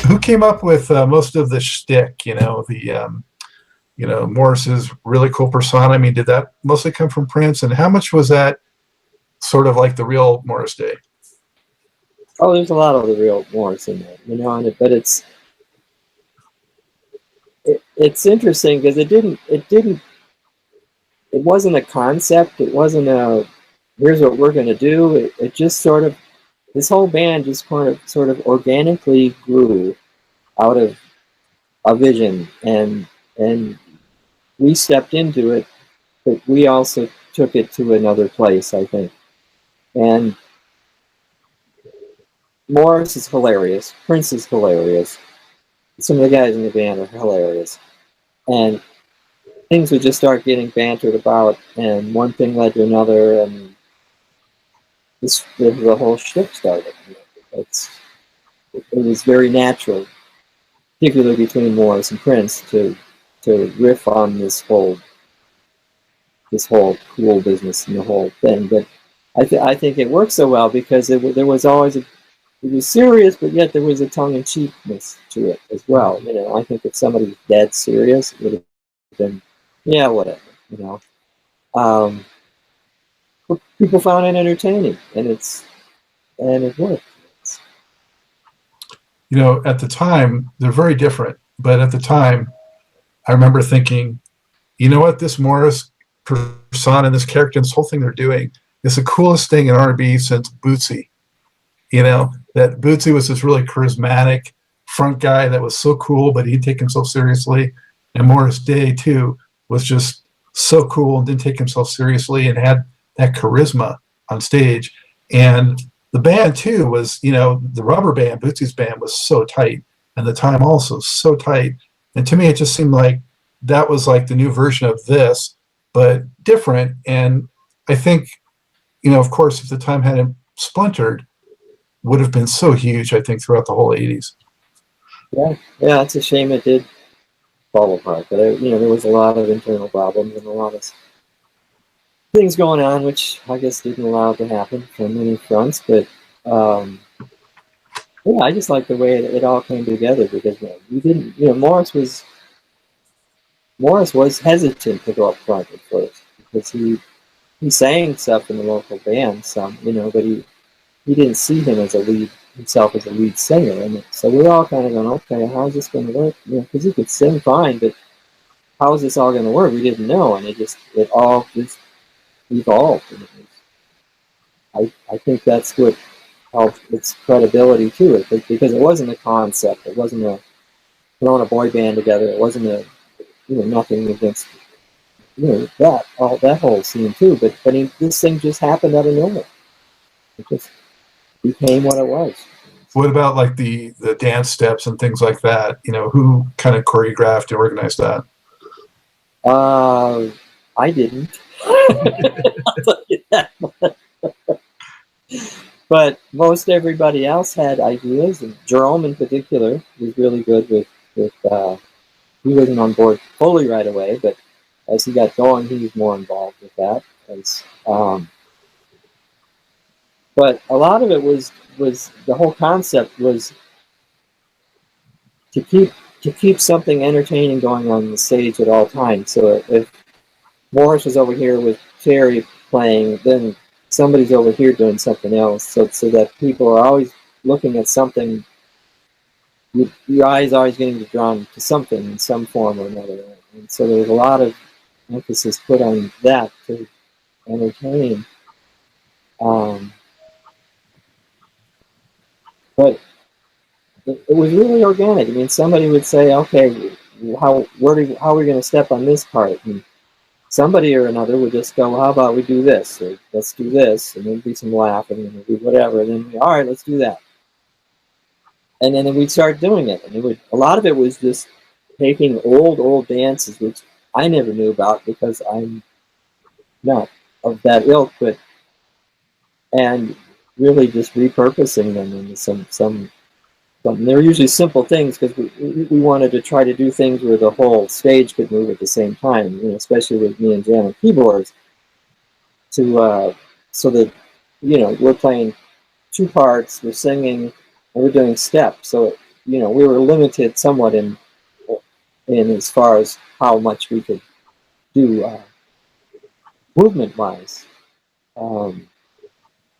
Who came up with most of the shtick? Morris's really cool persona. I mean, did that mostly come from Prince, and how much was that sort of like the real Morris Day? Oh, there's a lot of the real Morris in there, but it's interesting because it wasn't a concept. It wasn't a here's what we're going to do. It just sort of this whole band just kind of sort of organically grew out of a vision, and we stepped into it, but we also took it to another place, I think. And Morris is hilarious. Prince is hilarious. Some of the guys in the band are hilarious. And things would just start getting bantered about, and one thing led to another, and the whole shtick started. It was very natural, particularly between Morris and Prince, to riff on this whole cool business and the whole thing. But I think it worked so well because there was always it was serious, but yet there was a tongue-in-cheekness to it as well. I think if somebody was dead serious, it would have been, yeah, whatever. But people found it entertaining, and it worked. At the time, they're very different. But at the time, I remember thinking, you know what, this Morris persona and this character and this whole thing they're doing is the coolest thing in R&B since Bootsy. That Bootsy was this really charismatic front guy that was so cool, but he'd take himself seriously. And Morris Day, too, was just so cool and didn't take himself seriously and had that charisma on stage. And the band, too, was, the rubber band, Bootsy's band, was so tight. And the time also so tight. And to me, it just seemed like that was like the new version of this, but different. And I think, of course, if the time hadn't splintered, would have been so huge, I think, throughout the whole 80s. Yeah, it's a shame it did fall apart. But, there was a lot of internal problems and a lot of things going on, which I guess didn't allow it to happen from many fronts. But, I just like the way it all came together because we didn't, Morris was hesitant to go up front at first because he sang stuff in the local band some, but he didn't see himself as a lead singer, and so we were all kind of going, okay, how's this going to work? Because he could sing fine, but how is this all going to work? We didn't know, and it all just evolved. And I think that's what helped its credibility to it, because it wasn't a concept. It wasn't throwing a boy band together. It wasn't nothing against that whole scene too. But this thing just happened out of nowhere. It just became what it was. What about like the dance steps and things like that? Who kind of choreographed and organized that? I didn't. I'll tell you that. But most everybody else had ideas, and Jerome in particular was really good with he wasn't on board fully right away, but as he got going, he was more involved with that. But a lot of it was the whole concept was to keep something entertaining going on the stage at all times. So if Morris was over here with Terry playing, then somebody's over here doing something else. So that people are always looking at something. Your eye is always getting drawn to something in some form or another. And so there was a lot of emphasis put on that to entertain. But it was really organic. I mean, somebody would say, okay, how are we going to step on this part? And somebody or another would just go, how about we do this? Or let's do this. And there'd be some laughing and there'd be whatever. And then, all right, let's do that. And then we'd start doing it. And a lot of it was just taking old dances, which I never knew about because I'm not of that ilk, and really just repurposing them into some. They were usually simple things because we wanted to try to do things where the whole stage could move at the same time, especially with me and Jan on keyboards, so that we're playing two parts, we're singing, and we're doing steps. So you know, we were limited somewhat in as far as how much we could do movement-wise. And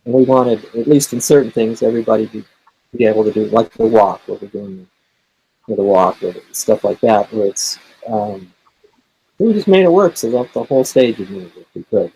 we wanted, at least in certain things, everybody to be able to do, like the walk, where we're doing the walk, or stuff like that, where it's, we just made it work so that the whole stage would move if we could.